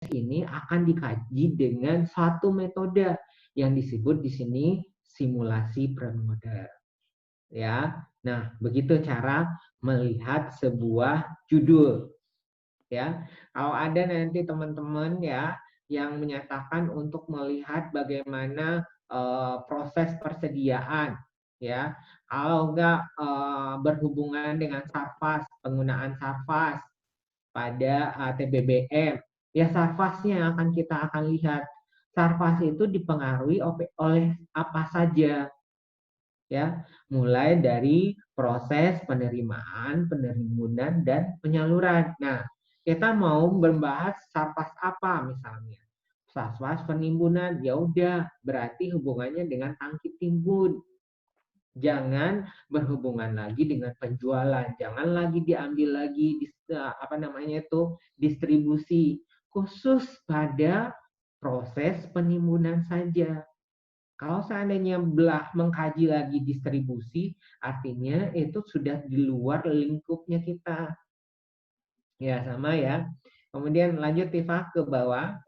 ini akan dikaji dengan suatu metode yang disebut di sini simulasi premodel. Ya, nah begitu cara melihat sebuah judul. Ya, kalau ada nanti teman-teman ya yang menyatakan untuk melihat bagaimana proses persediaan, ya, kalau enggak berhubungan dengan sarfas, penggunaan sarfas pada TBBM, ya sarfasnya kita akan lihat. Sarfas itu dipengaruhi oleh apa saja, ya, mulai dari proses penerimaan, penimbunan, dan penyaluran. Nah, kita mau membahas sarfas apa misalnya? Sarfas penimbunan, ya udah berarti hubungannya dengan tangki timbun. Jangan berhubungan lagi dengan penjualan, jangan lagi diambil lagi distribusi, khusus pada proses penimbunan saja. Kalau seandainya mengkaji lagi distribusi, artinya itu sudah di luar lingkupnya kita. Ya, sama ya. Kemudian lanjut Tifa ke bawah.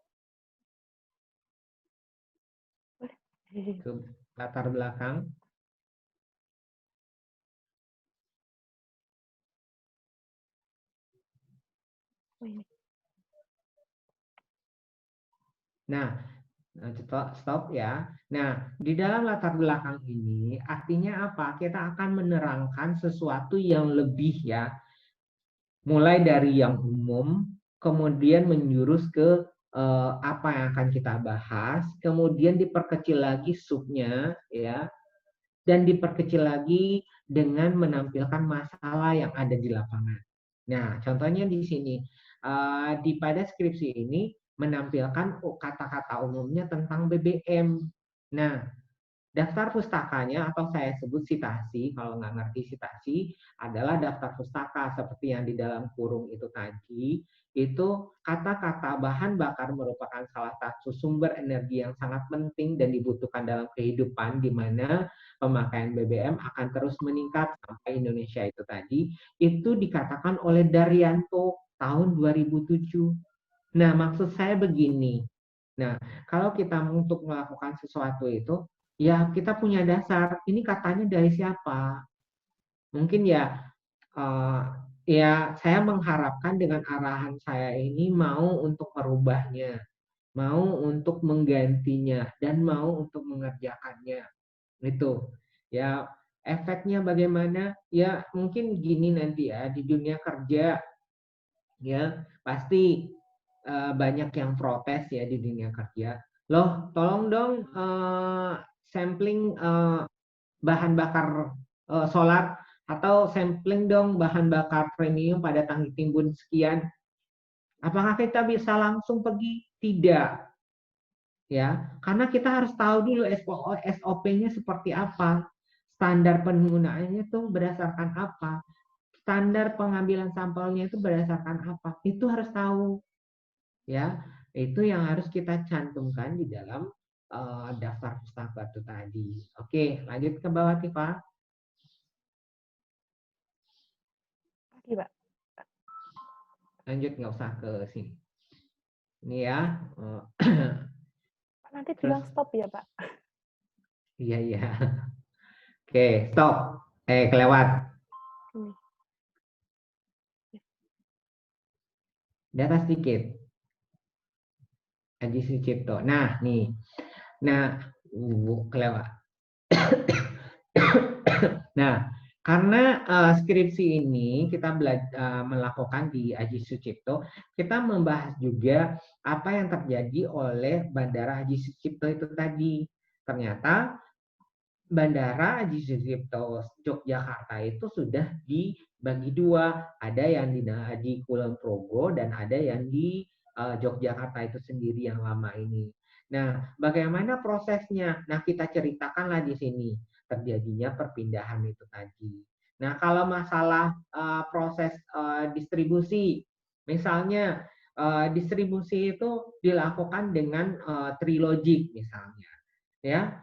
Ke latar belakang. Nah, stop ya. Nah, di dalam latar belakang ini artinya apa? Kita akan menerangkan sesuatu yang lebih ya. Mulai dari yang umum, kemudian menjurus ke apa yang akan kita bahas, kemudian diperkecil lagi subnya ya, dan diperkecil lagi dengan menampilkan masalah yang ada di lapangan. Nah, contohnya di sini di pada skripsi ini menampilkan kata-kata umumnya tentang BBM. Nah, daftar pustakanya atau saya sebut citasi, kalau nggak ngerti citasi, adalah daftar pustaka seperti yang di dalam kurung itu tadi. Itu kata-kata bahan bakar merupakan salah satu sumber energi yang sangat penting dan dibutuhkan dalam kehidupan, di mana pemakaian BBM akan terus meningkat sampai Indonesia itu tadi. Itu dikatakan oleh Daryanto tahun 2007. Nah, maksud saya begini. Nah, kalau kita untuk melakukan sesuatu itu, ya kita punya dasar. Ini katanya dari siapa? Mungkin ya, ya saya mengharapkan dengan arahan saya ini mau untuk merubahnya, mau untuk menggantinya, dan mau untuk mengerjakannya. Itu. Ya, efeknya bagaimana? Ya, mungkin gini nanti ya, di dunia kerja, ya pasti banyak yang protes ya di dunia kerja. Loh, tolong dong sampling bahan bakar solar, atau sampling dong bahan bakar premium pada tangki timbun sekian. Apakah kita bisa langsung pergi? Tidak. Ya, karena kita harus tahu dulu SOP-nya seperti apa. Standar penggunaannya itu berdasarkan apa? Standar pengambilan sampelnya itu berdasarkan apa? Itu harus tahu. Ya, itu yang harus kita cantumkan di dalam daftar pustaka itu tadi. Oke, lanjut ke bawah Tifa. Oke, Pak. Lanjut, nggak usah ke sini. Ini ya. Pak, nanti Terus, bilang stop ya, Pak. iya iya. Oke, stop. Kelewat. Di atas sedikit. Aji Sucipto. Nah, nih. Nah, kelewat. Nah, karena skripsi ini kita melakukan di Aji Sucipto, kita membahas juga apa yang terjadi oleh Bandara Aji Sucipto itu tadi. Ternyata Bandara Aji Sucipto Yogyakarta itu sudah dibagi dua. Ada yang di Kulon Progo dan ada yang di Yogyakarta itu sendiri yang lama ini. Nah, bagaimana prosesnya? Nah, kita ceritakanlah di sini terjadinya perpindahan itu tadi. Nah, kalau masalah proses distribusi, misalnya distribusi itu dilakukan dengan trilogic misalnya, ya.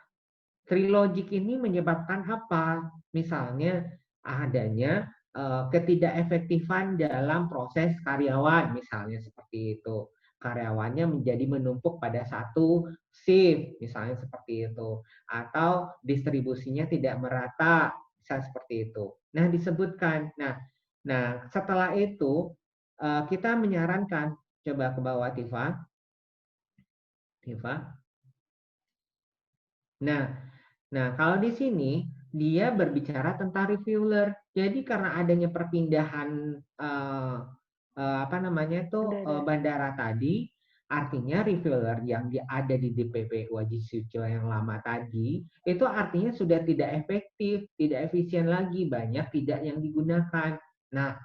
Trilogic ini menyebabkan apa? Misalnya adanya ketidakefektifan dalam proses karyawan, misalnya seperti itu. karyawannya menjadi menumpuk pada satu shift, misalnya seperti itu, atau distribusinya tidak merata, bisa seperti itu. Nah, disebutkan. Nah, setelah itu kita menyarankan, coba ke bawah Tifa. Nah, kalau di sini dia berbicara tentang reviewer. Jadi karena adanya perpindahan apa namanya itu bandara tadi, artinya reviewer yang ada di DPP Wajib Sucio yang lama tadi, itu artinya sudah tidak efektif, tidak efisien lagi, banyak tidak yang digunakan. Nah,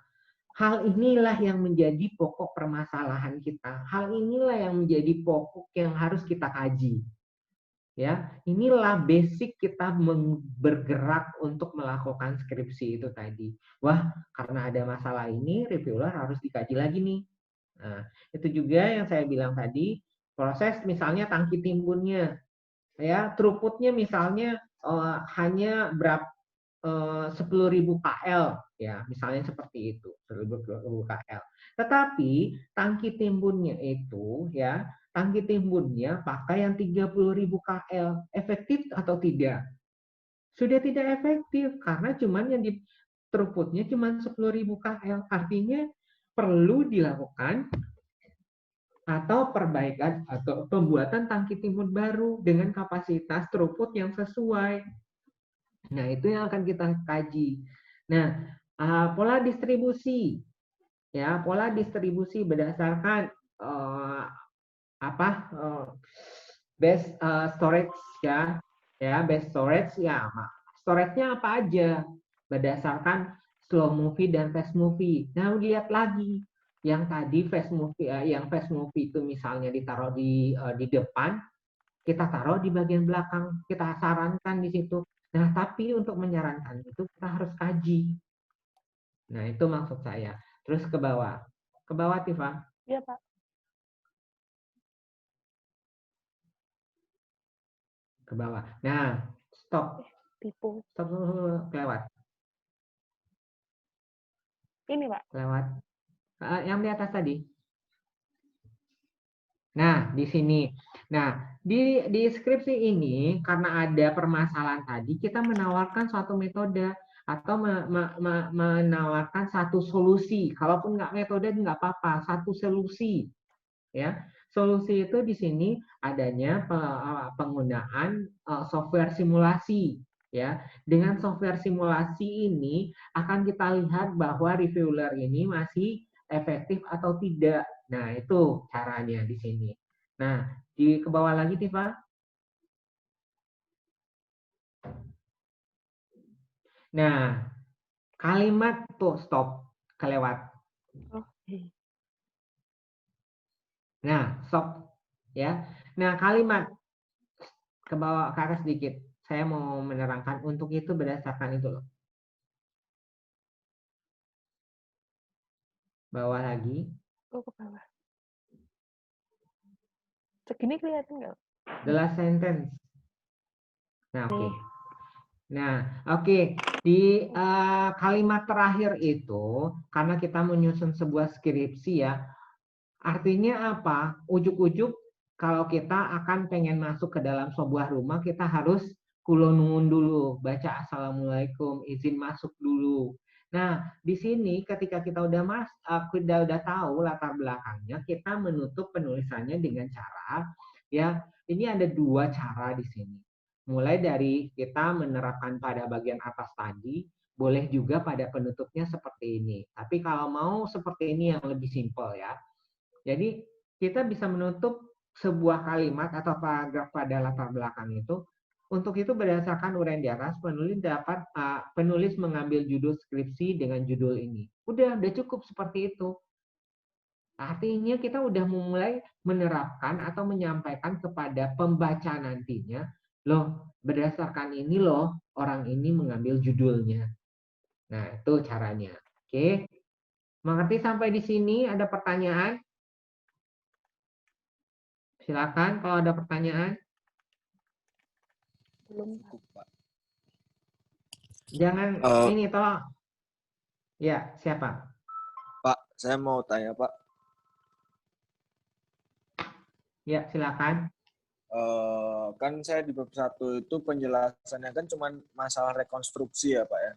hal inilah yang menjadi pokok permasalahan kita. Hal inilah yang menjadi pokok yang harus kita kaji. Ya, inilah basic kita bergerak untuk melakukan skripsi itu tadi. Wah, karena ada masalah ini, reviewer harus dikaji lagi nih. Nah, itu juga yang saya bilang tadi, proses misalnya tangki timbunnya, ya, throughputnya misalnya hanya berapa 10.000 KL, ya, misalnya seperti itu, 10.000 KL. Tetapi tangki timbunnya itu, ya, tangki timbunnya pakai yang 30.000 KL, efektif atau tidak? Sudah tidak efektif karena cuman yang di throughputnya cuma 10.000 KL. Artinya perlu dilakukan atau perbaikan atau pembuatan tangki timbun baru dengan kapasitas throughput yang sesuai. Nah, itu yang akan kita kaji. Nah, pola distribusi, ya, pola distribusi berdasarkan base storage, ya, base storage, ya, storage-nya apa aja berdasarkan slow movie dan fast movie. Nah, lihat lagi yang tadi fast movie, yang fast movie itu misalnya ditaruh di depan, kita taruh di bagian belakang, kita sarankan di situ. Nah, tapi untuk menyarankan itu kita harus kaji. Nah, itu maksud saya. Terus ke bawah. Ke bawah, Tifa. Iya, Pak. Ke bawah. Nah, stop. Tipu. Stop dulu, kelewat. Ini, Pak. Kelewat. Yang di atas tadi. Nah, di sini. Nah, di skripsi ini, karena ada permasalahan tadi, kita menawarkan suatu metode atau menawarkan satu solusi. Kalaupun nggak metode, nggak apa-apa. Satu solusi. Ya, solusi itu di sini adanya penggunaan software simulasi. Ya, dengan software simulasi ini akan kita lihat bahwa reviewer ini masih efektif atau tidak. Nah, itu caranya di sini. Nah, ke bawah lagi, Tifa. Nah, kalimat tuh stop, kelewat. Nah, stop, ya. Nah, kalimat ke bawah ke atas sedikit. Saya mau menerangkan untuk itu berdasarkan itu loh. Bawah lagi. Oh, ke bawah. Segini kelihatan nggak? The last sentence. Nah, oke. Nah, oke. Di kalimat terakhir itu, karena kita menyusun sebuah skripsi ya, artinya apa? Ujuk-ujuk kalau kita akan pengen masuk ke dalam sebuah rumah, kita harus kulonungun dulu, baca assalamualaikum, izin masuk dulu. Nah, di sini ketika kita udah tahu latar belakangnya, kita menutup penulisannya dengan cara, ya, ini ada dua cara di sini. Mulai dari kita menerapkan pada bagian atas tadi, boleh juga pada penutupnya seperti ini. Tapi kalau mau seperti ini yang lebih simpel ya. Jadi kita bisa menutup sebuah kalimat atau paragraf pada latar belakang itu. Untuk itu berdasarkan uraian di atas, penulis mengambil judul skripsi dengan judul ini. Udah cukup seperti itu. Artinya kita udah mulai menerapkan atau menyampaikan kepada pembaca nantinya, loh berdasarkan ini loh orang ini mengambil judulnya. Nah itu caranya. Oke, mengerti sampai di sini? Ada pertanyaan? Silakan kalau ada pertanyaan. Belum. Jangan ini tolong. Ya, siapa? Pak, saya mau tanya, Pak. Ya, silakan. Kan saya di bab 1 itu penjelasannya kan cuma masalah rekonstruksi ya Pak ya.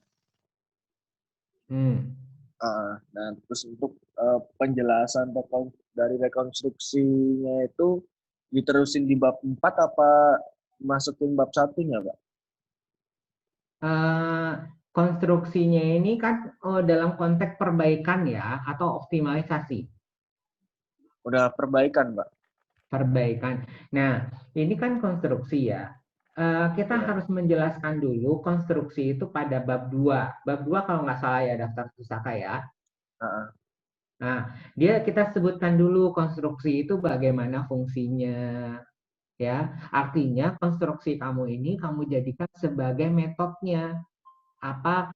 Hmm. Nah, terus untuk penjelasan dari rekonstruksinya itu diterusin di bab 4 apa masukin bab 1-nya Pak? Eh, konstruksinya ini kan dalam konteks perbaikan ya atau optimalisasi. Udah perbaikan Pak? Perbaikan. Nah, ini kan konstruksi ya. Kita Ya. harus menjelaskan dulu konstruksi itu pada bab 2. Bab 2 kalau nggak salah ya daftar pustaka ya. Heeh. Nah, kita sebutkan dulu konstruksi itu bagaimana fungsinya, ya. Artinya konstruksi kamu ini kamu jadikan sebagai metodenya. Apa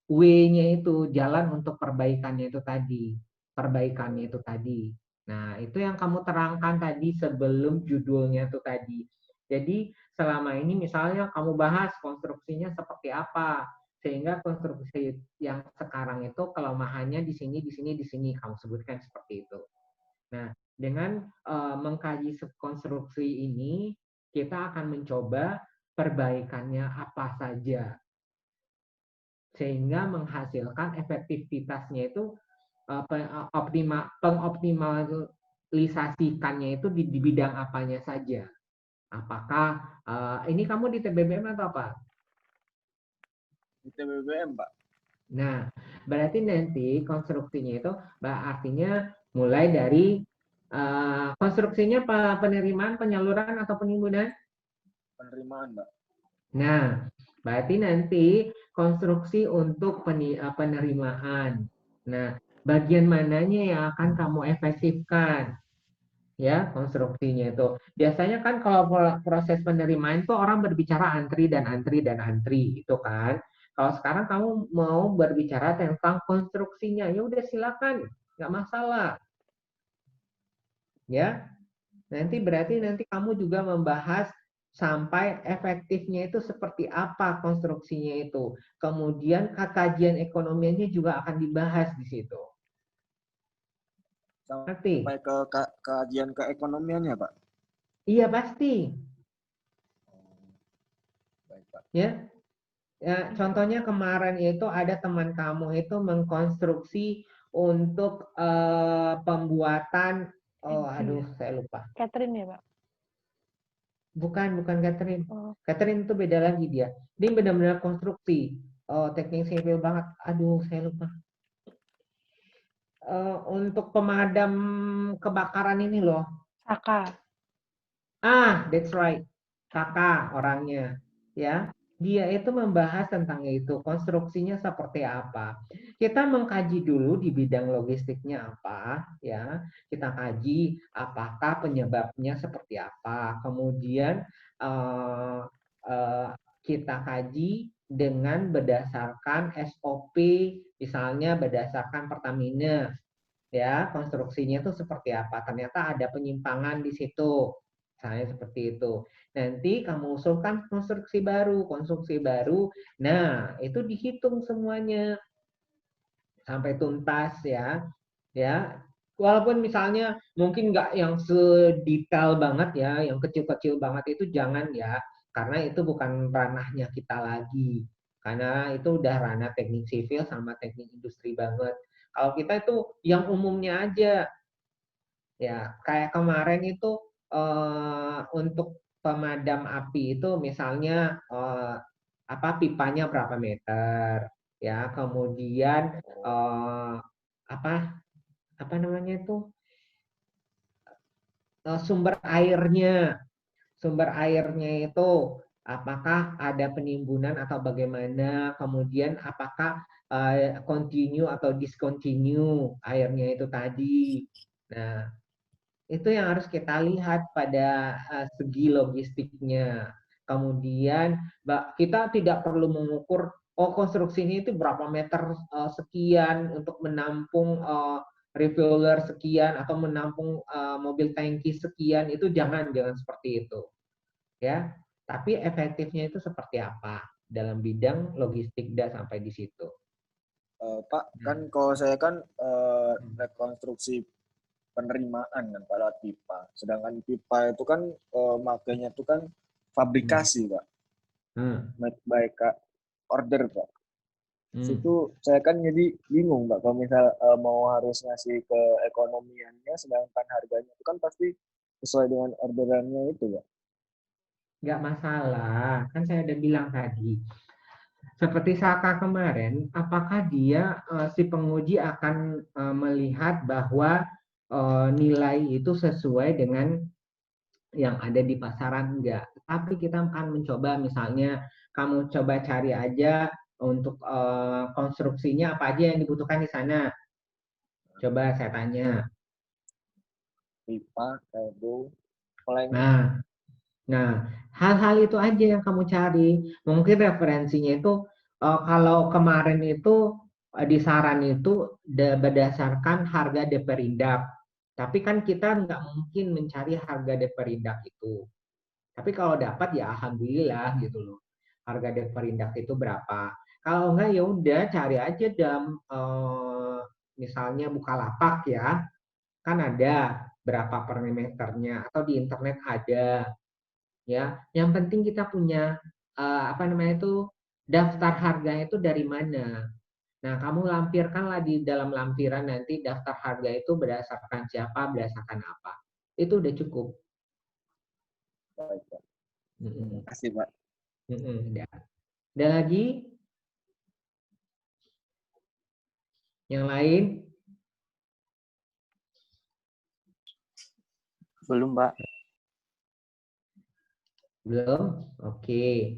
way-nya itu, jalan untuk perbaikannya itu tadi. Perbaikannya itu tadi. Nah, itu yang kamu terangkan tadi sebelum judulnya itu tadi. Jadi, selama ini misalnya kamu bahas konstruksinya seperti apa, sehingga konstruksi yang sekarang itu kelemahannya di sini, di sini, di sini kamu sebutkan seperti itu. Nah, dengan mengkaji konstruksi ini, kita akan mencoba perbaikannya apa saja sehingga menghasilkan efektivitasnya itu pengoptimalisasikannya itu di bidang apanya saja. Apakah ini kamu di TBBM atau apa? Di TBBM Pak? Nah, berarti nanti konstruksinya itu artinya mulai dari konstruksinya penerimaan, penyaluran atau penimbunan. Penerimaan Pak. Nah, berarti nanti konstruksi untuk penerimaan. Nah, bagian mananya yang akan kamu efektifkan? Ya, konstruksinya itu. Biasanya kan kalau proses penerimaan itu orang berbicara antri dan antri dan antri, itu kan. Kalau sekarang kamu mau berbicara tentang konstruksinya, ya udah silakan, nggak masalah. Ya, berarti nanti kamu juga membahas sampai efektifnya itu seperti apa konstruksinya itu. Kemudian kajian ekonominya juga akan dibahas di situ. Ngerti? Sampai ke kajian keekonomiannya Pak? Iya pasti. Baik Pak. Ya, ya, contohnya kemarin itu ada teman kamu itu mengkonstruksi untuk pembuatan, aduh saya lupa. Catherine ya, Pak? Bukan Catherine. Oh. Catherine itu beda lagi dia. Dia benar-benar konstruksi. Teknik sipil banget. Aduh, saya lupa. Untuk pemadam kebakaran ini loh. Saka. That's right. Kakak orangnya. Ya. Dia itu membahas tentang itu. Konstruksinya seperti apa. Kita mengkaji dulu di bidang logistiknya apa. Ya. Kita kaji apakah penyebabnya seperti apa. Kemudian kita kaji dengan berdasarkan SOP, misalnya berdasarkan Pertamina, ya konstruksinya itu seperti apa. Ternyata ada penyimpangan di situ, misalnya seperti itu. Nanti kamu usulkan konstruksi baru. Nah itu dihitung semuanya sampai tuntas ya. Ya, walaupun misalnya mungkin nggak yang sedetail banget ya, yang kecil-kecil banget itu jangan ya, karena itu bukan ranahnya kita lagi. Karena itu udah ranah teknik sipil sama teknik industri banget. Kalau kita itu yang umumnya aja, ya kayak kemarin itu untuk pemadam api itu misalnya apa pipanya berapa meter, ya kemudian apa namanya itu sumber airnya itu apakah ada penimbunan atau bagaimana, kemudian apakah continue atau discontinue airnya itu tadi. Nah, itu yang harus kita lihat pada segi logistiknya. Kemudian kita tidak perlu mengukur konstruksi ini itu berapa meter sekian untuk menampung refiller sekian atau menampung mobil tangki sekian, itu jangan seperti itu ya. Tapi efektifnya itu seperti apa dalam bidang logistik dan sampai di situ. Pak, kan kalau saya kan rekonstruksi penerimaan kan Pak lewat pipa. Sedangkan pipa itu kan makanya itu kan fabrikasi Pak, made by order Pak. Situ saya kan jadi bingung Pak kalau misal mau harus ngasih ke ekonomiannya, sedangkan harganya itu kan pasti sesuai dengan orderannya itu Pak. Nggak masalah, kan saya udah bilang tadi. Seperti Saka kemarin, apakah dia si penguji akan melihat bahwa nilai itu sesuai dengan yang ada di pasaran? Enggak. Tapi kita akan mencoba, misalnya kamu coba cari aja untuk konstruksinya apa aja yang dibutuhkan di sana. Coba saya tanya. Pipa, kabel, lem. Nah, hal-hal itu aja yang kamu cari. Mungkin referensinya itu kalau kemarin itu di saran itu berdasarkan harga DP Rindap. Tapi kan kita nggak mungkin mencari harga DP Rindap itu. Tapi kalau dapat ya alhamdulillah gitu loh. Harga DP Rindap itu berapa? Kalau enggak ya udah cari aja dalam misalnya Bukalapak ya. Kan ada berapa per meternya atau di internet ada. Ya, yang penting kita punya apa namanya itu daftar harganya itu dari mana. Nah, kamu lampirkanlah di dalam lampiran nanti daftar harga itu berdasarkan siapa, berdasarkan apa. Itu udah cukup. Baik, Pak. Terima kasih Pak. Ada lagi? Yang lain? Belum Pak. Belum? Oke.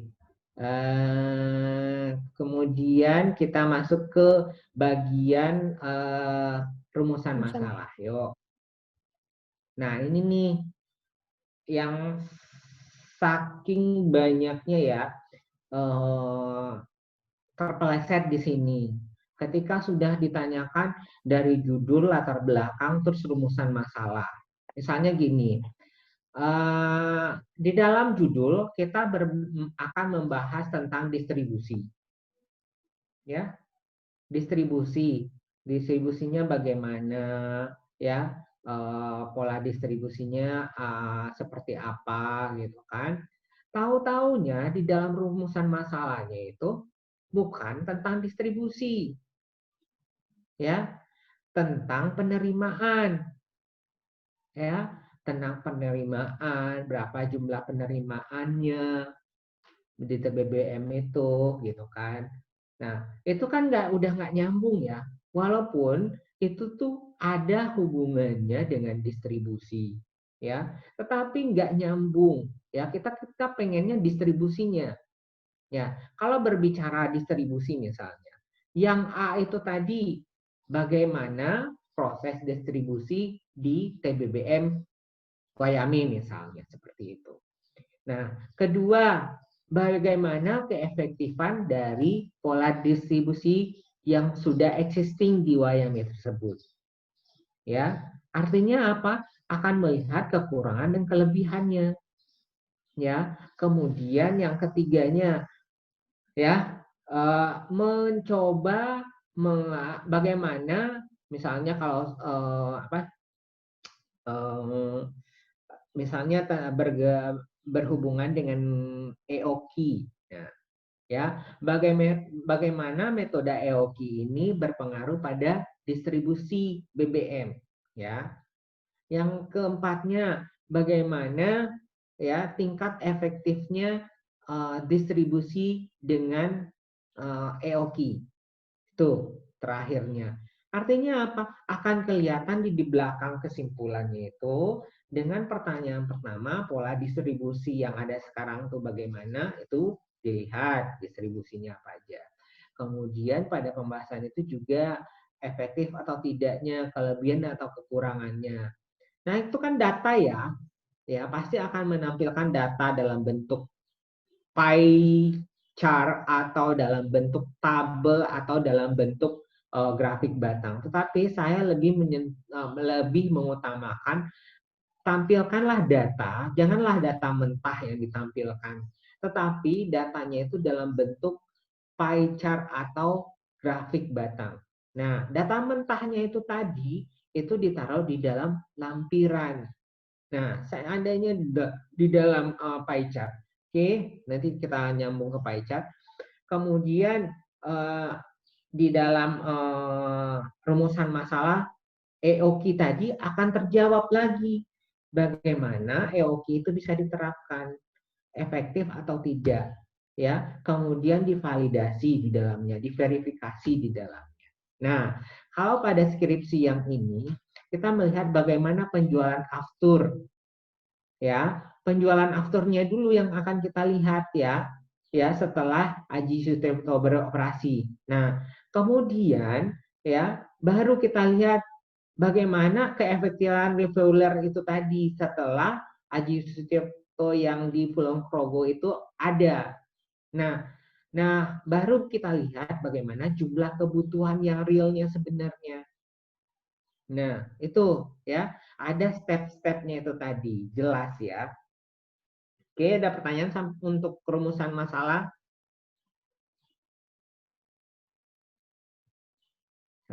Kemudian kita masuk ke bagian rumusan masalah. Yuk. Nah, ini nih yang saking banyaknya ya terpeleset di sini. Ketika sudah ditanyakan dari judul, latar belakang, terus rumusan masalah. Misalnya gini, di dalam judul kita akan membahas tentang distribusi. Ya, distribusinya bagaimana, ya, pola distribusinya seperti apa gitu kan. Tahu-taunya di dalam rumusan masalahnya itu bukan tentang distribusi, ya, tentang penerimaan, ya, tentang penerimaan, berapa jumlah penerimaannya di TBBM itu, gitu kan. Nah, itu kan udah nggak nyambung ya, walaupun itu tuh ada hubungannya dengan distribusi, ya, tetapi nggak nyambung, ya. Kita pengennya distribusinya, ya. Kalau berbicara distribusi misalnya, yang A itu tadi bagaimana proses distribusi di TBBM Wayami misalnya seperti itu. Nah, kedua, bagaimana keefektifan dari pola distribusi yang sudah existing di Wayami tersebut. Ya, artinya apa? Akan melihat kekurangan dan kelebihannya. Ya, kemudian yang ketiganya, ya, mencoba bagaimana misalnya kalau misalnya berhubungan dengan EOKI. Nah, ya, bagaimana metode EOKI ini berpengaruh pada distribusi BBM, ya. Yang keempatnya, bagaimana ya tingkat efektifnya distribusi dengan EOKI. Itu terakhirnya. Artinya apa? Akan kelihatan di belakang kesimpulannya itu dengan pertanyaan pertama, pola distribusi yang ada sekarang tuh bagaimana, itu dilihat distribusinya apa aja. Kemudian pada pembahasan itu juga efektif atau tidaknya, kelebihan atau kekurangannya. Nah, itu kan data ya. Ya, pasti akan menampilkan data dalam bentuk pie chart atau dalam bentuk tabel atau dalam bentuk grafik batang. Tetapi saya lebih mengutamakan tampilkanlah data, janganlah data mentah yang ditampilkan, tetapi datanya itu dalam bentuk pie chart atau grafik batang. Nah, data mentahnya itu tadi itu ditaruh di dalam lampiran. Nah, seandainya di dalam pie chart, oke, nanti kita nyambung ke pie chart. Kemudian di dalam rumusan masalah EOQ tadi akan terjawab lagi bagaimana EOQ itu bisa diterapkan, efektif atau tidak, ya. Kemudian divalidasi di dalamnya, diverifikasi di dalamnya. Nah, kalau pada skripsi yang ini kita melihat bagaimana penjualan aftur, ya. Penjualan afturnya dulu yang akan kita lihat, ya setelah Aji Sucipto beroperasi. Nah, kemudian ya baru kita lihat bagaimana keefektifan revealer itu tadi setelah Aji Sucipto yang di Kulon Progo itu ada. Nah, baru kita lihat bagaimana jumlah kebutuhan yang realnya sebenarnya. Nah, itu ya, ada step-stepnya itu tadi, jelas ya. Oke, ada pertanyaan untuk rumusan masalah?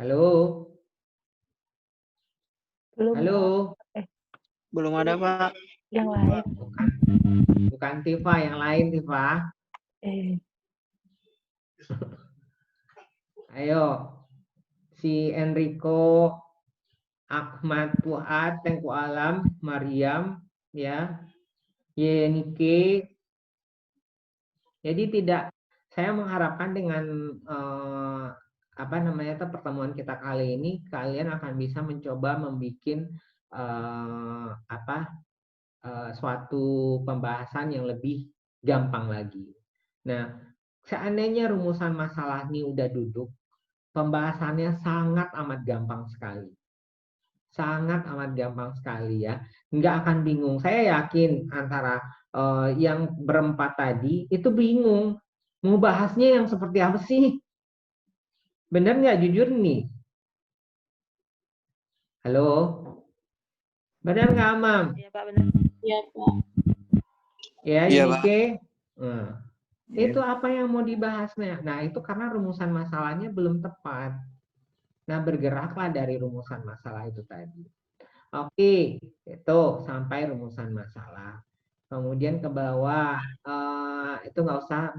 Halo? Belum. Halo? Belum ada, Pak. Yang lain. Bukan Tifa, yang lain Tifa. Ayo, si Enrico, Ahmad Fuad, Tengku Alam, Mariam, ya, Yenike. Jadi saya mengharapkan dengan pertemuan kita kali ini kalian akan bisa mencoba membuat suatu pembahasan yang lebih gampang lagi. Nah, seandainya rumusan masalah ini udah duduk, pembahasannya sangat amat gampang sekali. Sangat amat gampang sekali ya. Nggak akan bingung. Saya yakin antara yang berempat tadi itu bingung. Mau bahasnya yang seperti apa sih? Bener nggak? Jujur nih. Halo? Bener nggak, Amam? Iya, Pak, benar. Iya, Pak. Ya, Iya, Nike. Nah, itu apa yang mau dibahasnya? Nah, itu karena rumusan masalahnya belum tepat. Nah, bergeraklah dari rumusan masalah itu tadi. Oke, itu sampai rumusan masalah. Kemudian ke bawah, itu nggak usah.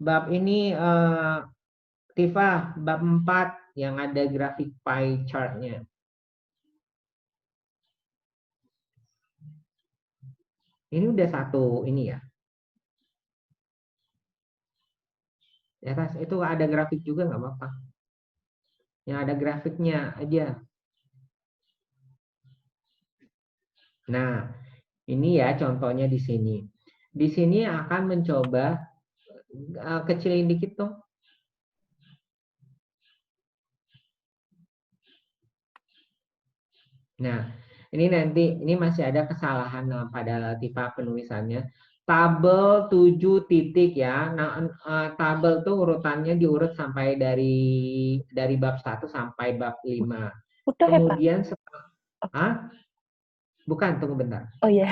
Bab ini, Tifa, bab 4 yang ada grafik pie chart-nya. Ini udah satu ini ya. Di atas itu ada grafik juga nggak apa-apa. Yang ada grafiknya aja. Nah, ini ya contohnya di sini. Di sini akan mencoba kecilin dikit dong. Nah, ini masih ada kesalahan pada Latifah penulisannya. Tabel 7 titik ya. Nah, tabel tuh urutannya diurut sampai dari bab 1 sampai bab 5. Udah Kemudian ya, Pak? Bukan, tunggu bentar. Oh iya.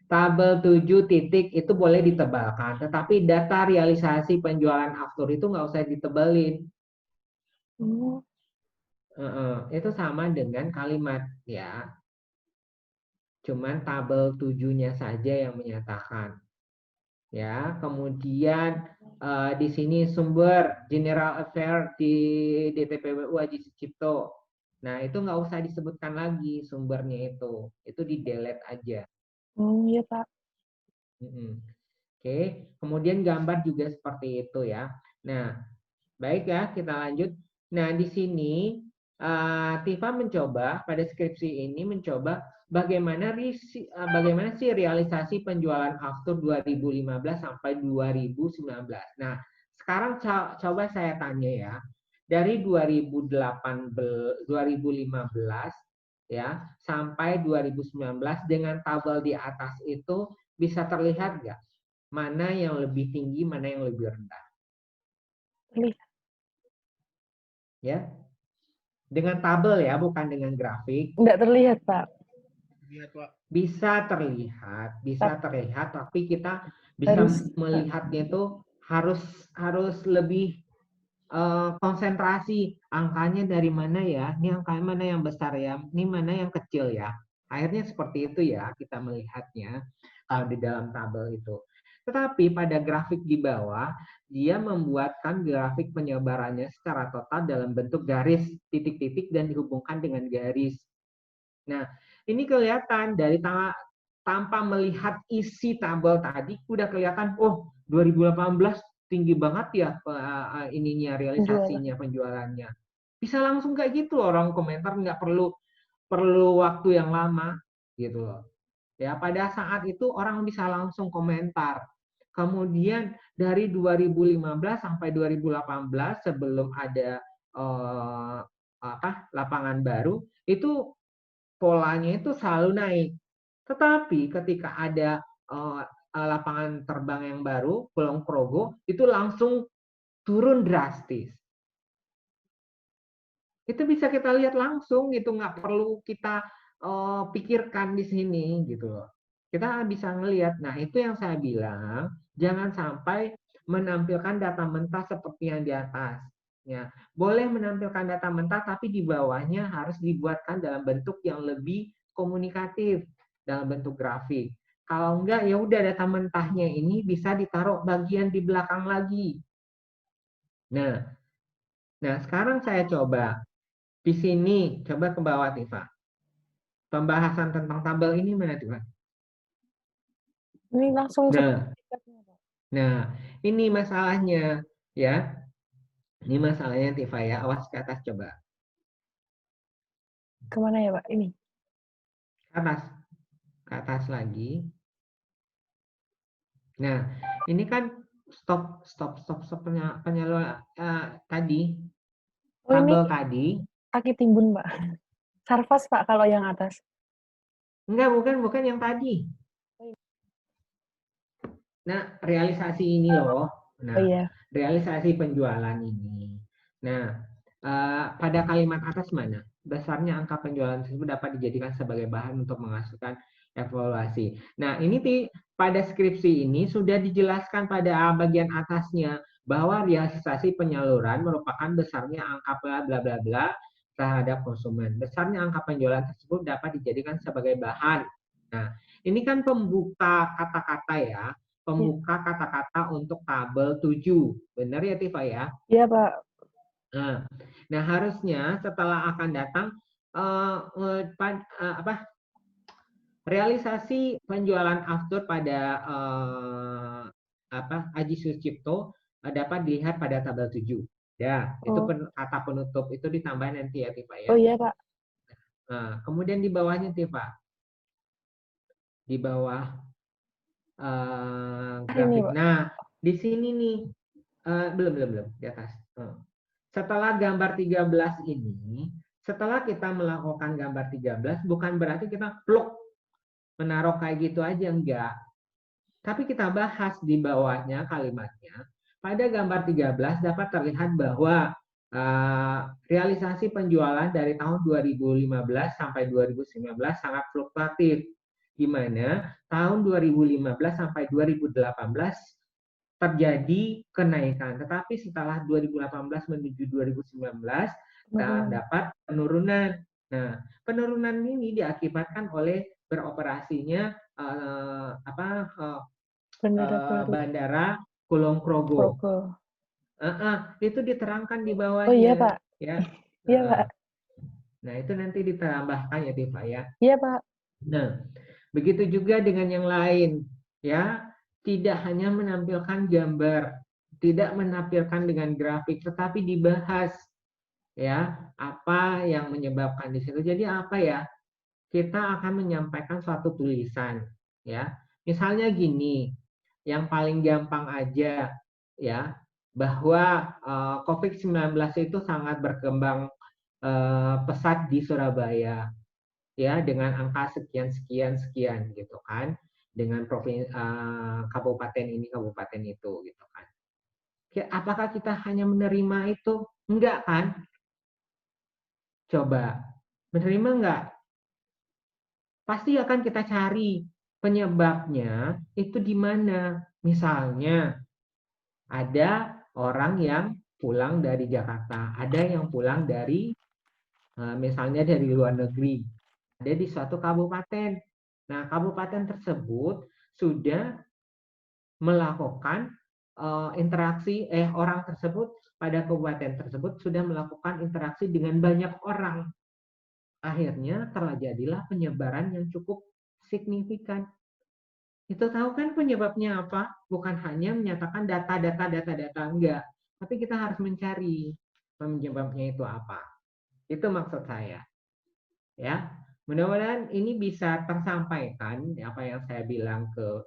Tabel 7 titik itu boleh ditebalkan, tetapi data realisasi penjualan aftur itu nggak usah ditebelin. Itu sama dengan kalimat ya. Cuman tabel 7-nya saja yang menyatakan. Ya, kemudian di sini sumber General Affair di DTPWU Aji Sucipto. Nah, itu nggak usah disebutkan lagi sumbernya itu di delete aja. Iya, Pak. Oke, kemudian gambar juga seperti itu ya. Nah, baik ya, kita lanjut. Nah, di sini Tifa mencoba pada skripsi ini mencoba bagaimana sih realisasi penjualan aftur 2015 sampai 2019. Nah, sekarang coba saya tanya ya, dari 2015 ya sampai 2019 dengan tabel di atas itu bisa terlihat nggak mana yang lebih tinggi, mana yang lebih rendah? Terlihat. Ya, dengan tabel ya, bukan dengan grafik. Nggak terlihat, Pak. Bisa terlihat, tapi kita bisa melihatnya itu harus lebih konsentrasi angkanya dari mana ya, ini angka mana yang besar ya, ini mana yang kecil ya. Akhirnya seperti itu ya kita melihatnya kalau di dalam tabel itu. Tetapi pada grafik di bawah, dia membuatkan grafik penyebarannya secara total dalam bentuk garis, titik-titik, dan dihubungkan dengan garis. Nah, ini kelihatan dari tanpa melihat isi tabel tadi, udah kelihatan, oh 2018 tinggi banget ya ininya realisasinya penjualannya. Bisa langsung kayak gitu orang komentar, nggak perlu waktu yang lama gitu loh. Ya, pada saat itu orang bisa langsung komentar. Kemudian dari 2015 sampai 2018 sebelum ada lapangan baru itu polanya itu selalu naik. Tetapi ketika ada lapangan terbang yang baru, Kulon Progo, itu langsung turun drastis. Itu bisa kita lihat langsung, gitu, nggak perlu kita pikirkan di sini, gitu loh. Kita bisa ngelihat. Nah, itu yang saya bilang, jangan sampai menampilkan data mentah seperti yang di atas. Ya, boleh menampilkan data mentah, tapi di bawahnya harus dibuatkan dalam bentuk yang lebih komunikatif, dalam bentuk grafik. Kalau enggak, ya udah data mentahnya ini bisa ditaruh bagian di belakang lagi. Nah, sekarang saya coba di sini, coba ke bawah, Tifa. Pembahasan tentang tabel ini mana, Tifa? Ini langsung. Nah, ini masalahnya, ya. Ini masalahnya, Tifa, ya. Awas ke atas, coba. Kemana ya, Pak? Ini. Ke atas lagi. Nah, ini kan stop penyaluran tadi. Tabel tadi. Kaki timbun, Pak. Sarfas, Pak, kalau yang atas. Enggak, bukan yang tadi. Nah, realisasi ini loh. Nah, realisasi penjualan ini. Nah, pada kalimat atas mana? Besarnya angka penjualan tersebut dapat dijadikan sebagai bahan untuk menghasilkan evaluasi. Nah, ini pada skripsi ini sudah dijelaskan pada bagian atasnya bahwa realisasi penyaluran merupakan besarnya angka bla bla bla bla terhadap konsumen. Besarnya angka penjualan tersebut dapat dijadikan sebagai bahan. Nah, ini kan pembuka kata-kata ya. Pembuka kata-kata untuk tabel 7. Benar ya, Tifa, ya? Iya, Pak. Nah, harusnya setelah akan datang realisasi penjualan aftur pada Aji Sucipto dapat dilihat pada tabel 7. Ya, itu kata penutup itu ditambah nanti ya, Tifa, ya. Oh iya, Pak. Nah, kemudian di bawahnya, Tifa. Di bawah grafik. Nah, di sini nih belum di atas. Setelah gambar 13 ini, setelah kita melakukan gambar 13, bukan berarti kita pluk menaruh kayak gitu aja, enggak. Tapi kita bahas di bawahnya kalimatnya. Pada gambar 13 dapat terlihat bahwa realisasi penjualan dari tahun 2015 sampai 2019 sangat fluktuatif. Di mana tahun 2015 sampai 2018 terjadi kenaikan, tetapi setelah 2018 menuju 2019 terdapat penurunan. Nah, penurunan ini diakibatkan oleh beroperasinya Bandara Kulon Progo. Itu diterangkan di bawahnya. Oh iya, Pak. Ya. Iya, Pak. Nah, itu nanti ditambahkan ya, Tifa, ya. Iya, Pak. Nah, begitu juga dengan yang lain, ya. Tidak hanya menampilkan gambar, tidak menampilkan dengan grafik, tetapi dibahas, ya, apa yang menyebabkan di situ. Jadi apa ya? Kita akan menyampaikan suatu tulisan, ya. Misalnya gini, yang paling gampang aja, ya, bahwa COVID-19 itu sangat berkembang pesat di Surabaya, ya, dengan angka sekian gitu kan, dengan kabupaten ini kabupaten itu gitu kan. Apakah kita hanya menerima itu? Enggak kan? Coba menerima enggak? Pasti akan kita cari penyebabnya itu di mana. Misalnya ada orang yang pulang dari Jakarta, ada yang pulang dari misalnya dari luar negeri, ada di suatu kabupaten. Nah, kabupaten tersebut sudah melakukan interaksi, orang tersebut pada kabupaten tersebut sudah melakukan interaksi dengan banyak orang. Akhirnya terjadilah penyebaran yang cukup signifikan. Itu tahu kan penyebabnya apa? Bukan hanya menyatakan data, enggak. Tapi kita harus mencari penyebabnya itu apa. Itu maksud saya. Ya, mudah-mudahan ini bisa tersampaikan apa yang saya bilang ke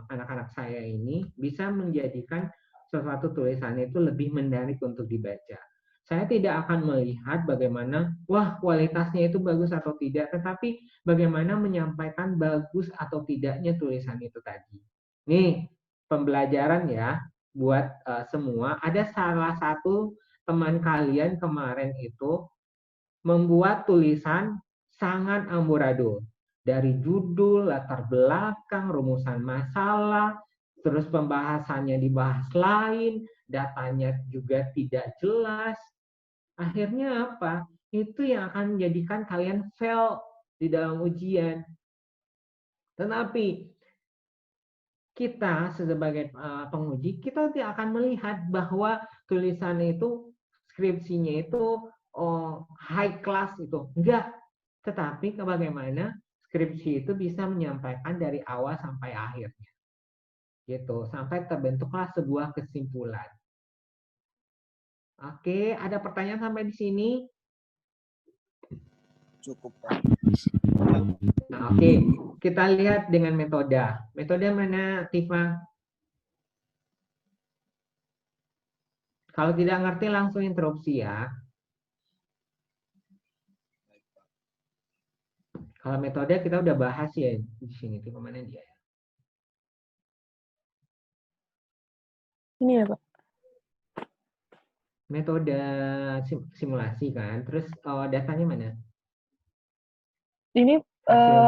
anak-anak saya ini, bisa menjadikan sesuatu tulisan itu lebih menarik untuk dibaca. Saya tidak akan melihat bagaimana, wah kualitasnya itu bagus atau tidak, tetapi bagaimana menyampaikan bagus atau tidaknya tulisan itu tadi. Nih, pembelajaran ya buat semua. Ada salah satu teman kalian kemarin itu membuat tulisan sangat amburadul. Dari judul, latar belakang, rumusan masalah, terus pembahasannya dibahas lain, datanya juga tidak jelas. Akhirnya apa? Itu yang akan menjadikan kalian fail di dalam ujian. Tetapi kita sebagai penguji, kita tidak akan melihat bahwa tulisan itu, skripsinya itu high class itu. Enggak. Tetapi bagaimana skripsi itu bisa menyampaikan dari awal sampai akhirnya. Gitu, sampai terbentuklah sebuah kesimpulan. Oke, ada pertanyaan sampai di sini? Cukup, Pak. Nah, oke. Kita lihat dengan metode. Metode mana, Tifa? Kalau tidak ngerti langsung interupsi ya. Kalau metode kita udah bahas ya di sini. Tifa mana dia? Ini ya, Pak. Metode simulasi kan. Terus datanya mana? Ini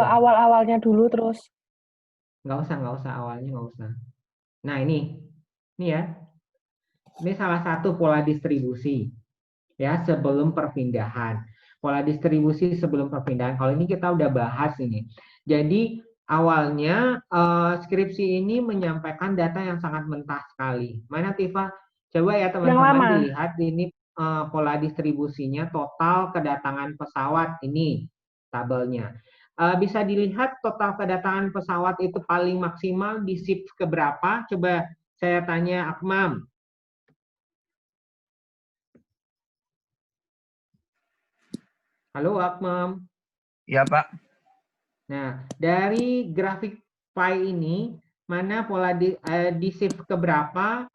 awal-awalnya dulu terus. Nggak usah awalnya nggak usah. Nah ini ya. Ini salah satu pola distribusi ya sebelum perpindahan. Pola distribusi sebelum perpindahan. Kalau ini kita udah bahas ini. Jadi awalnya skripsi ini menyampaikan data yang sangat mentah sekali. Mana Tifa? Coba ya teman-teman dilihat ini pola distribusinya total kedatangan pesawat ini tabelnya. Bisa dilihat total kedatangan pesawat itu paling maksimal di shift keberapa? Coba saya tanya Akmam. Halo Akmam. Iya Pak. Nah, dari grafik pie ini, mana pola di shift keberapa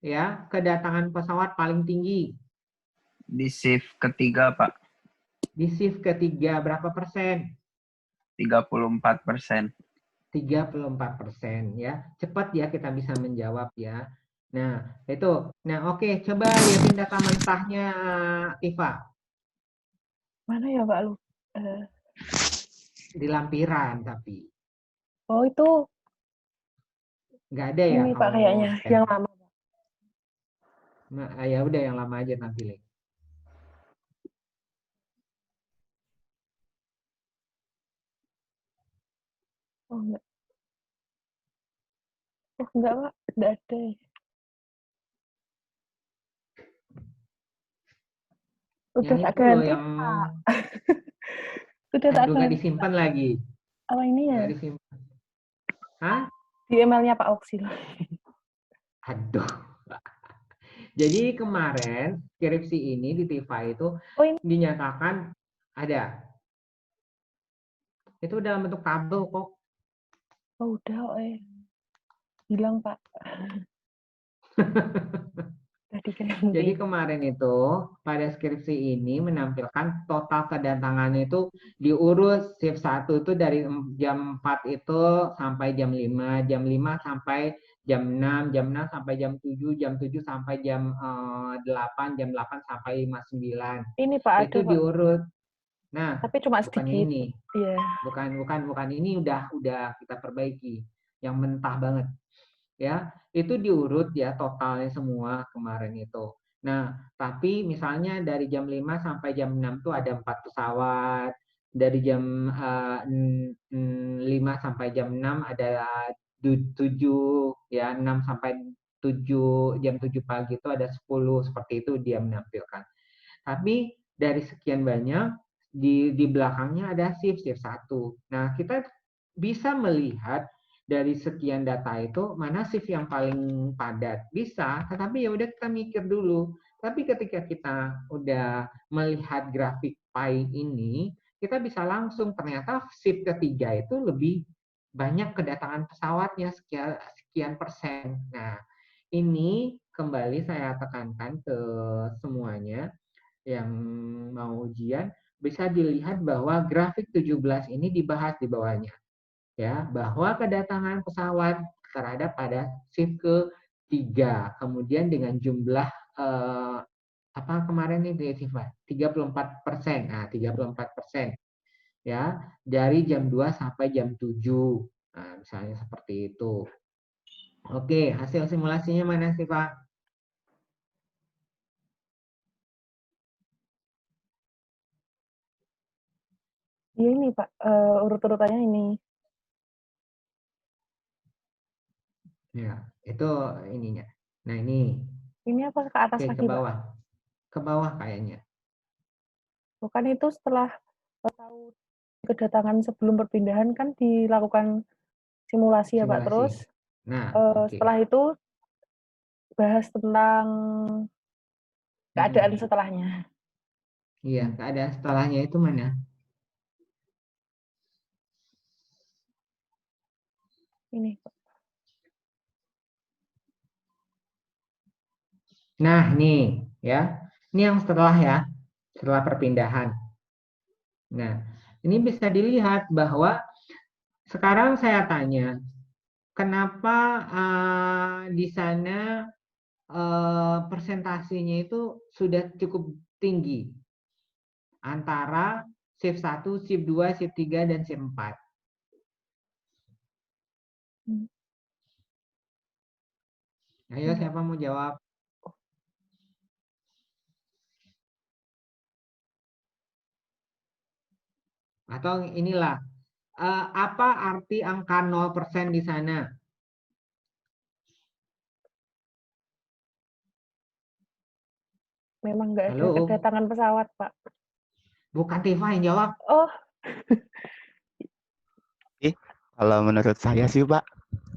ya kedatangan pesawat paling tinggi? Di shift ketiga Pak. Di shift ketiga berapa persen? 34%. 34% ya. Cepat ya kita bisa menjawab ya. Nah, itu. Nah, oke, coba lihatin data mentahnya Tifa. Mana ya, Pak, lu? Di lampiran tapi. Oh, itu. Nggak ada ya? Ini, Pak, kayaknya. Yang lama. Nah, ya udah yang lama aja tampilin. Oh, enggak. Oh, enggak, Pak. Enggak ada. Udah tak ganti, yang... Pak. Udah tak ganti. Nggak disimpan lagi. Apa ini ya? Nggak disimpan. Hah? Di emailnya Pak Oksil. Aduh. Jadi kemarin skripsi ini di Tifa itu dinyatakan ada. Itu dalam bentuk tabel kok. Oh udah, bilang Pak. Jadi kemarin itu pada skripsi ini menampilkan total kedatangan itu diurus shift 1 itu dari jam 4 itu sampai jam 5, jam 5 sampai jam 6, jam 6 sampai jam 7, jam 7 sampai jam 8, jam 8 sampai 9. Ini Pak itu ada, diurut. Nah, tapi cuma bukan sedikit. ini. Iya. Bukan ini udah kita perbaiki. Yang mentah banget. ya, itu diurut ya totalnya semua kemarin itu. Nah, tapi misalnya dari jam 5 sampai jam 6 tuh ada 4 pesawat, dari jam 5 sampai jam 6 ada 7, ya 6 sampai 7, jam 7 pagi itu ada 10, seperti itu dia menampilkan. Tapi dari sekian banyak di belakangnya ada shift 1. Nah, kita bisa melihat dari sekian data itu mana shift yang paling padat. Bisa, tetapi ya udah kita mikir dulu. Tapi ketika kita udah melihat grafik pie ini, kita bisa langsung ternyata shift ketiga itu lebih banyak kedatangan pesawatnya sekian persen. Nah, ini kembali saya tekankan ke semuanya yang mau ujian, bisa dilihat bahwa grafik 17 ini dibahas di bawahnya. Ya, bahwa kedatangan pesawat terhadap pada shift ke-3, kemudian dengan jumlah apa kemarin ini 34%. Nah, 34%. Ya, dari jam 2 sampai jam 7. Nah, misalnya seperti itu. Oke, hasil simulasinya mana sih, Pak? Iya ini Pak, urut-urutannya ini. Ya, itu ininya. Nah, ini. Ini apa ke atas Oke, lagi ke Pak? bawah. Ke bawah kayaknya. Bukan itu setelah tahu kedatangan sebelum perpindahan kan dilakukan simulasi ya Pak. Simulasi. Terus Nah, oke. setelah itu bahas tentang keadaan Mm-mm. setelahnya. Iya, keadaan setelahnya itu mana? Ini Pak. Nah, nih ya. Ini yang setelah ya, setelah perpindahan. Nah, ini bisa dilihat bahwa sekarang saya tanya, kenapa di sana persentasenya itu sudah cukup tinggi antara shift 1, shift 2, shift 3, dan shift 4. Ayo, siapa mau jawab? Atau inilah, apa arti angka 0% di sana? Memang nggak ada Halo, kedatangan pesawat Pak. bukan Tifa yang jawab. Oh, Kalau menurut saya sih Pak,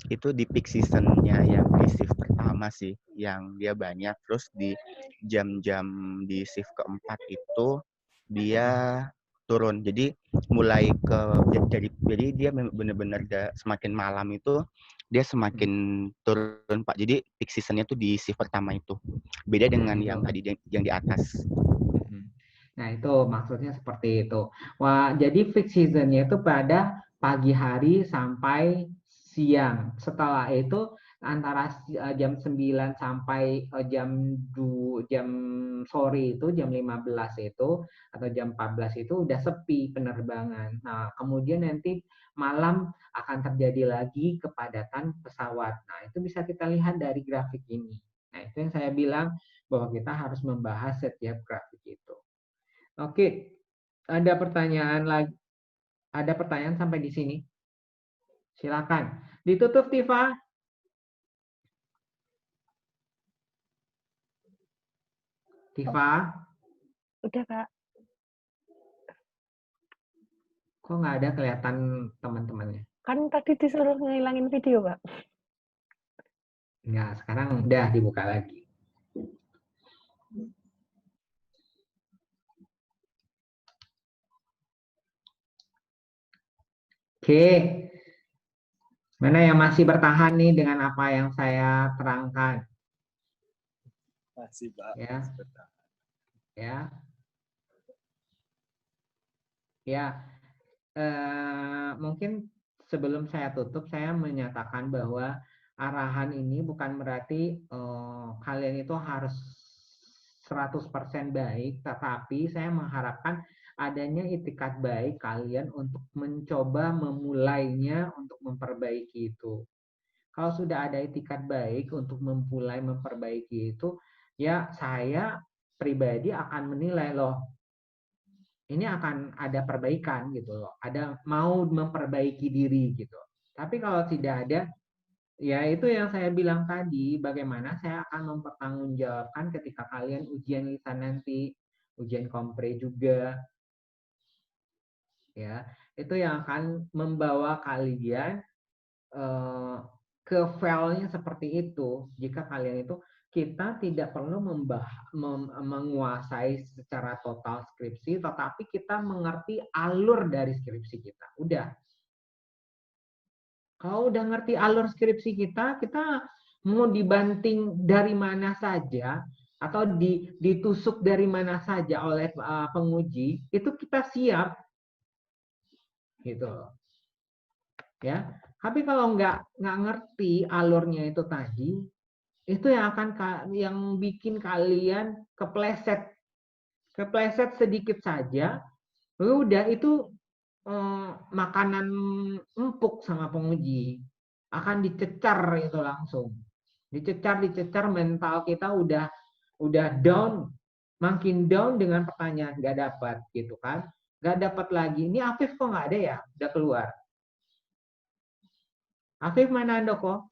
itu di peak season-nya yang di shift pertama sih, yang dia banyak. Terus di jam-jam di shift keempat itu dia turun. Jadi mulai ke jadi dia benar-benar semakin malam itu dia semakin turun Pak. Jadi peak season-nya tuh di shift pertama itu. Beda dengan yang tadi yang di atas. Nah, itu maksudnya seperti itu. Wah, jadi peak season-nya itu pada pagi hari sampai siang. Setelah itu antara jam 9 sampai jam sore itu jam 15 itu atau jam 14 itu udah sepi penerbangan. Nah, kemudian nanti malam akan terjadi lagi kepadatan pesawat. Nah, itu bisa kita lihat dari grafik ini. Nah, itu yang saya bilang bahwa kita harus membahas setiap grafik itu. Oke, ada pertanyaan lagi? Ada pertanyaan sampai di sini? Silakan. Ditutup, Tifa. Tifa, udah Kak. kok nggak ada kelihatan teman-temannya? Kan tadi disuruh ngilangin video Pak. Nggak, sekarang udah dibuka lagi. Oke, mana yang masih bertahan nih dengan apa yang saya terangkan? Masih Pak. Ya, ya, ya. Mungkin sebelum saya tutup, saya menyatakan bahwa arahan ini bukan berarti kalian itu harus 100% baik, tetapi saya mengharapkan adanya itikat baik kalian untuk mencoba memulainya untuk memperbaiki itu. Kalau sudah ada itikat baik untuk memulai memperbaiki itu, ya saya pribadi akan menilai loh, ini akan ada perbaikan gitu loh, ada mau memperbaiki diri gitu. Tapi kalau tidak ada, ya itu yang saya bilang tadi, bagaimana saya akan mempertanggungjawabkan ketika kalian ujian lisan nanti, ujian kompre juga, ya itu yang akan membawa kalian ke file-nya seperti itu. Jika kalian itu, kita tidak perlu menguasai secara total skripsi, tetapi kita mengerti alur dari skripsi kita. Udah. Kalau udah ngerti alur skripsi kita mau dibanting dari mana saja, atau ditusuk dari mana saja oleh penguji, itu kita siap. Gitu loh. Ya. Tapi kalau nggak ngerti alurnya itu tadi, itu yang bikin kalian kepleset sedikit saja, udah itu makanan empuk sama penguji, akan dicecar itu langsung, dicecar mental kita udah down, makin down dengan pertanyaan nggak dapat gitu kan, nggak dapat lagi. Ini Afif kok nggak ada ya, udah keluar. Afif mana Andoko?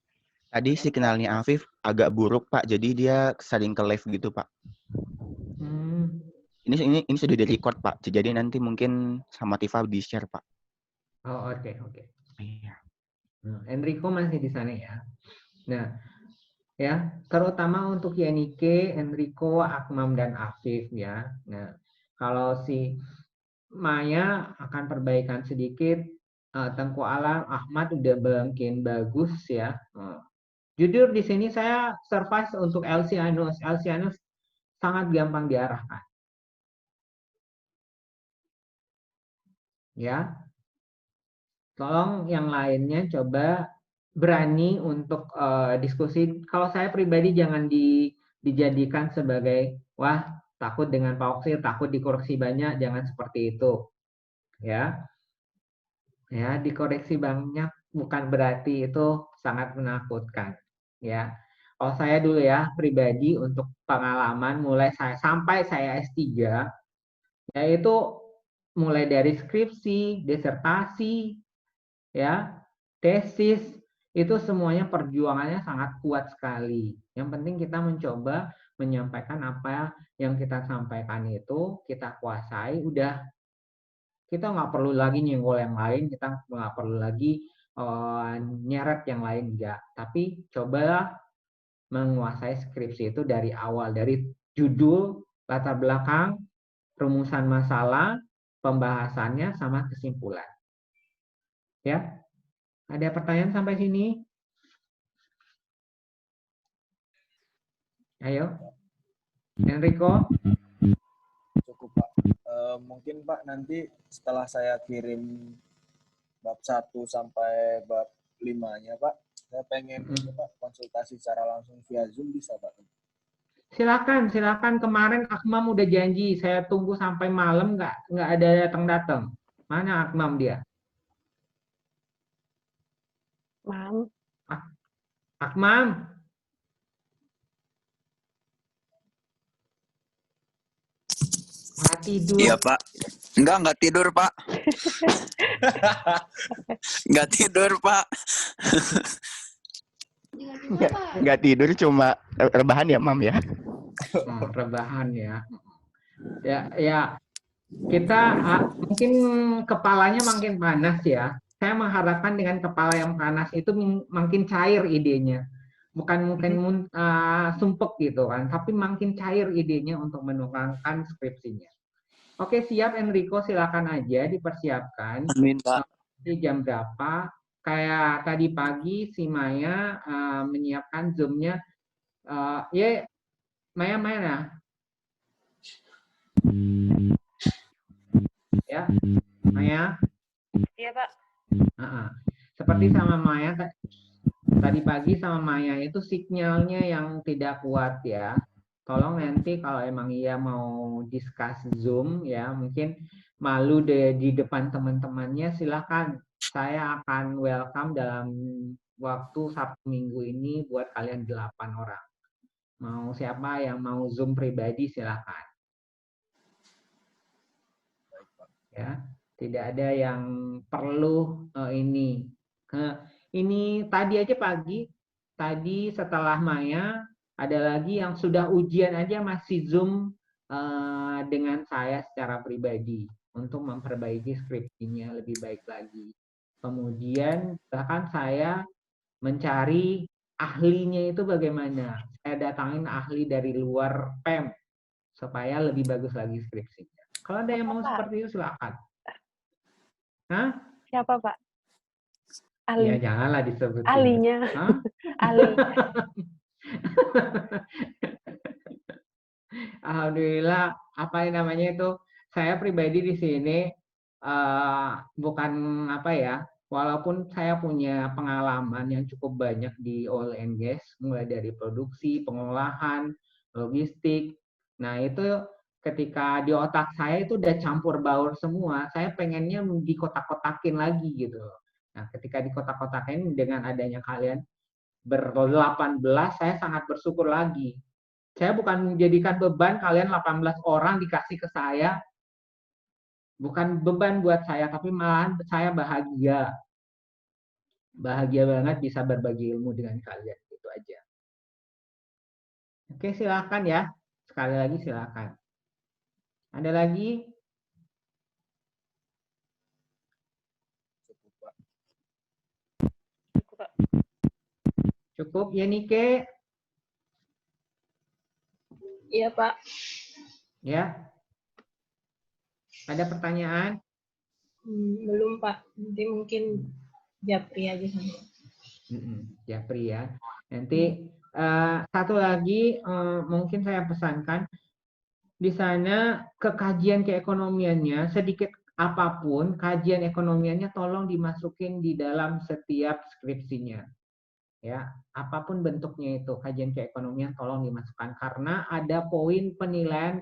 Tadi signalnya Afif agak buruk, Pak. Jadi dia sering ke live gitu, Pak. Ini sudah di-record, Pak. Jadi nanti mungkin sama Tifa di-share, Pak. Oh, oke. Iya. Enrico masih di sana ya. Nah, ya, terutama untuk Yanike, Enrico, Akmam dan Afif ya. Nah, kalau si Maya akan perbaikan sedikit, Tengku Alam, Ahmad udah makin bagus ya. Jujur di sini saya surprise untuk Elsianus. Elsianus sangat gampang diarahkan. Ya. Tolong yang lainnya coba berani untuk diskusi. Kalau saya pribadi jangan dijadikan sebagai wah takut dengan Pak Oksir, takut dikoreksi banyak, jangan seperti itu. Ya. Ya, dikoreksi banyak bukan berarti itu sangat menakutkan. Ya, kalau saya dulu ya pribadi untuk pengalaman sampai saya S3, yaitu mulai dari skripsi, disertasi, ya, tesis, itu semuanya perjuangannya sangat kuat sekali. Yang penting kita mencoba menyampaikan apa yang kita sampaikan itu kita kuasai, udah. Kita nggak perlu lagi nyenggol yang lain, kita nggak perlu lagi nyeret yang lain, enggak. Tapi cobalah menguasai skripsi itu dari awal, dari judul, latar belakang, rumusan masalah, pembahasannya, sama kesimpulan. Ya, ada pertanyaan sampai sini? Ayo, Enrico. Cukup Pak. Mungkin Pak nanti setelah saya kirim bab 1 sampai bab 5-nya Pak, saya pengen Pak konsultasi secara langsung via Zoom, bisa Pak? Silakan. Kemarin Akmam udah janji, saya tunggu sampai malam nggak ada datang. Mana Akmam dia? Mam. Akmam. Nggak tidur. Iya Pak. Nggak tidur Pak. Nggak tidur Pak. Nggak tidur, cuma rebahan ya, Mam ya? Rebahan ya. Ya kita mungkin kepalanya makin panas ya. Saya mengharapkan dengan kepala yang panas itu makin cair idenya. Bukan mungkin sumpek gitu kan, tapi makin cair idenya untuk menuangkan skripsinya. Oke, siap Enrico, silakan aja dipersiapkan. Amin Pak. Di jam berapa? Kayak tadi pagi si Maya menyiapkan Zoom-nya. Ya, Maya mana? Ya, Maya. Iya Pak. Seperti sama Maya tadi pagi sama Maya itu sinyalnya yang tidak kuat ya. Tolong nanti kalau emang iya mau discuss Zoom ya, mungkin malu di depan teman-temannya, silakan saya akan welcome dalam waktu Sabtu Minggu ini buat kalian 8 orang. Mau siapa yang mau Zoom pribadi silakan. Ya, tidak ada yang perlu ini. Ini tadi aja pagi, tadi setelah Maya ada lagi yang sudah ujian aja masih Zoom dengan saya secara pribadi untuk memperbaiki skripsinya lebih baik lagi. Kemudian bahkan saya mencari ahlinya itu bagaimana. Saya datangin ahli dari luar PEM supaya lebih bagus lagi skripsinya. Kalau ada yang mau seperti itu silakan. Hah? Siapa Pak? Ahli. Ya janganlah disebutin. Ahlinya. Hah? Ahli. Alhamdulillah, apa yang namanya itu, saya pribadi di sini bukan apa ya, walaupun saya punya pengalaman yang cukup banyak di oil and gas, mulai dari produksi, pengolahan, logistik. Nah itu ketika di otak saya itu udah campur baur semua, saya pengennya dikotak-kotakin lagi gitu. Nah ketika dikotak-kotakin dengan adanya kalian ber-18, saya sangat bersyukur lagi. Saya bukan menjadikan beban kalian 18 orang dikasih ke saya. Bukan beban buat saya, tapi malahan saya bahagia. Bahagia banget bisa berbagi ilmu dengan kalian. Itu aja. Oke, silakan ya. Sekali lagi silakan. Ada lagi? Cukup ya Nike? Iya, Pak. Ya. Ada pertanyaan? Belum, Pak. Nanti mungkin Japri aja sama. Japri ya. Nanti satu lagi mungkin saya pesankan di sana kekajian keekonomiannya sedikit apapun kajian ekonomiannya tolong dimasukin di dalam setiap skripsinya. Ya, apapun bentuknya itu kajian keekonomian tolong dimasukkan karena ada poin penilaian